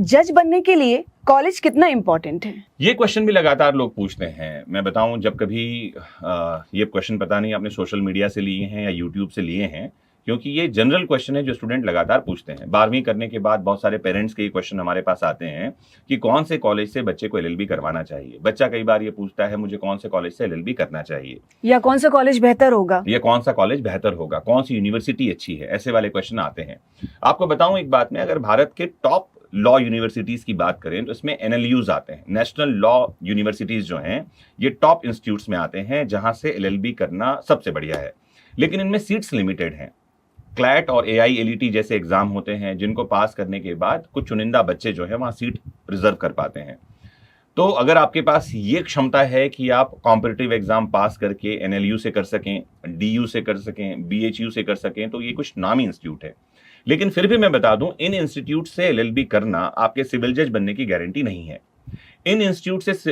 जज बनने के लिए कॉलेज कितना इम्पोर्टेंट है? ये क्वेश्चन भी लगातार लोग पूछते हैं। मैं बताऊं, जब कभी ये क्वेश्चन पता नहीं आपने सोशल मीडिया से लिए हैं या यूट्यूब से लिए हैं, क्योंकि ये जनरल क्वेश्चन है जो स्टूडेंट लगातार पूछते हैं। 12वीं करने के बाद बहुत सारे पेरेंट्स के ये क्वेश्चन हमारे पास आते हैं कि कौन से कॉलेज से बच्चे को एलएलबी करवाना चाहिए। बच्चा कई बार ये पूछता है मुझे कौन से कॉलेज से एलएलबी करना चाहिए, या कौन सा कॉलेज बेहतर होगा, या कौन सा कॉलेज बेहतर होगा, कौन सी यूनिवर्सिटी अच्छी है, ऐसे वाले क्वेश्चन आते हैं। आपको बताऊं एक बात में, अगर भारत के टॉप लॉ यूनिवर्सिटीज की बात करें तो इसमें एनएलयूज आते हैं, नेशनल लॉ यूनिवर्सिटीज जो हैं ये टॉप इंस्टीट्यूट्स में आते हैं जहां से एलएलबी करना सबसे बढ़िया है। लेकिन इनमें सीट्स लिमिटेड हैं। क्लैट और एआईएलईटी जैसे एग्जाम होते हैं जिनको पास करने के बाद कुछ चुनिंदा बच्चे जो है वहां सीट रिजर्व कर पाते हैं। तो अगर आपके पास ये क्षमता है कि आप कॉम्पिटिटिव एग्जाम पास करके एनएलयू से कर सकें, डीयू से कर सकें, बीएचयू से कर सकें, तो ये कुछ नामी इंस्टीट्यूट है। लेकिन फिर भी मैं बता दूं, इन इंस्टीट्यूट से एलएलबी करना आपके सिविल जज बनने की गारंटी नहीं है। इन इंस्टीट्यूट से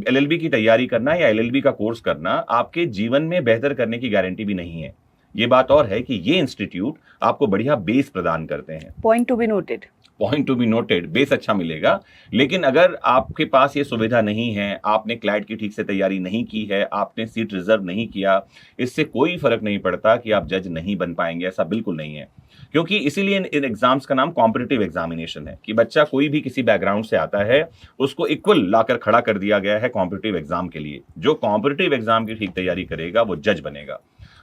एलएलबी की तैयारी करना या एलएलबी का कोर्स करना आपके जीवन में बेहतर करने की गारंटी भी नहीं है। ये बात और है कि ये इंस्टीट्यूट आपको बढ़िया बेस प्रदान करते हैं। Point to be noted. Point to be noted, base अच्छा मिलेगा। लेकिन अगर आपके पास ये सुविधा नहीं है, आपने क्लैट की ठीक से तैयारी नहीं की है, आपने सीट रिजर्व नहीं किया, इससे कोई फर्क नहीं पड़ता कि आप जज नहीं बन पाएंगे। ऐसा बिल्कुल नहीं है, क्योंकि इसीलिए इन एग्जाम्स का नाम कॉम्पिटिटिव एग्जामिनेशन है कि बच्चा कोई भी किसी बैकग्राउंड से आता है उसको इक्वल लाकर खड़ा कर दिया गया है कॉम्पिटिटिव एग्जाम के लिए। जो कॉम्पिटिटिव एग्जाम की ठीक तैयारी करेगा वो जज बनेगा।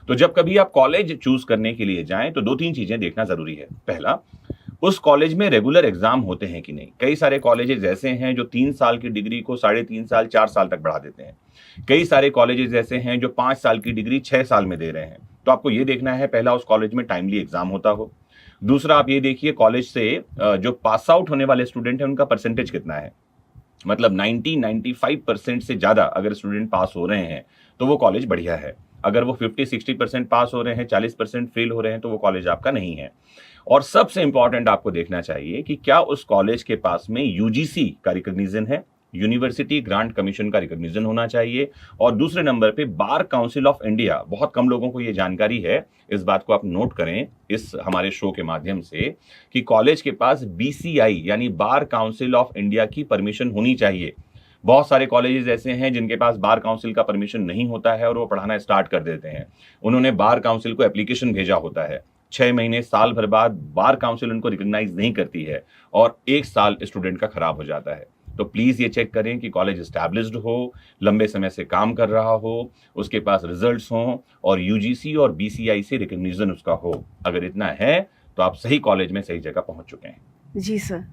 तो जब कभी आप कॉलेज चूज करने के लिए जाएं तो 2-3 चीजें देखना जरूरी है। पहला, उस कॉलेज में रेगुलर एग्जाम होते हैं कि नहीं। कई सारे कॉलेजेस ऐसे हैं जो 3 साल की डिग्री को 3.5 साल 4 साल तक बढ़ा देते हैं। कई सारे कॉलेजेस ऐसे हैं जो 5 साल की डिग्री 6 साल में दे रहे हैं। तो आपको ये देखना है, पहला उस कॉलेज में टाइमली एग्जाम होता हो। दूसरा, आप ये देखिए कॉलेज से जो पास आउट होने वाले स्टूडेंट हैं उनका परसेंटेज कितना है। मतलब 90-95% से ज्यादा अगर स्टूडेंट पास हो रहे हैं तो वो कॉलेज बढ़िया है। अगर वो 50-60% पास हो रहे हैं, 40% फेल हो रहे हैं, तो वो कॉलेज आपका नहीं है। और सबसे इंपॉर्टेंट आपको देखना चाहिए कि क्या उस कॉलेज के पास में यूजीसी का रिकॉग्निशन है, यूनिवर्सिटी ग्रांट कमीशन का रिकॉग्निशन होना चाहिए। और दूसरे नंबर पे बार काउंसिल ऑफ इंडिया, बहुत कम लोगों को ये जानकारी है, इस बात को आप नोट करें इस हमारे शो के माध्यम से, कि कॉलेज के पास बीसीआई यानी बार काउंसिल ऑफ इंडिया की परमिशन होनी चाहिए। बहुत सारे कॉलेजेस ऐसे हैं जिनके पास बार काउंसिल का परमिशन नहीं होता है और वो पढ़ाना स्टार्ट कर देते हैं। उन्होंने बार काउंसिल को एप्लीकेशन भेजा होता है, 6 महीने साल भर बाद बार काउंसिल उनको रिकॉग्नाइज नहीं करती है और 1 साल स्टूडेंट का खराब हो जाता है। तो प्लीज ये चेक करें कि कॉलेज एस्टैब्लिश्ड हो, लंबे समय से काम कर रहा हो, उसके पास रिजल्ट्स हों और यूजीसी और बीसीआई से रिकॉग्निशन उसका हो। अगर इतना है तो आप सही कॉलेज में सही जगह पहुंच चुके हैं। जी सर।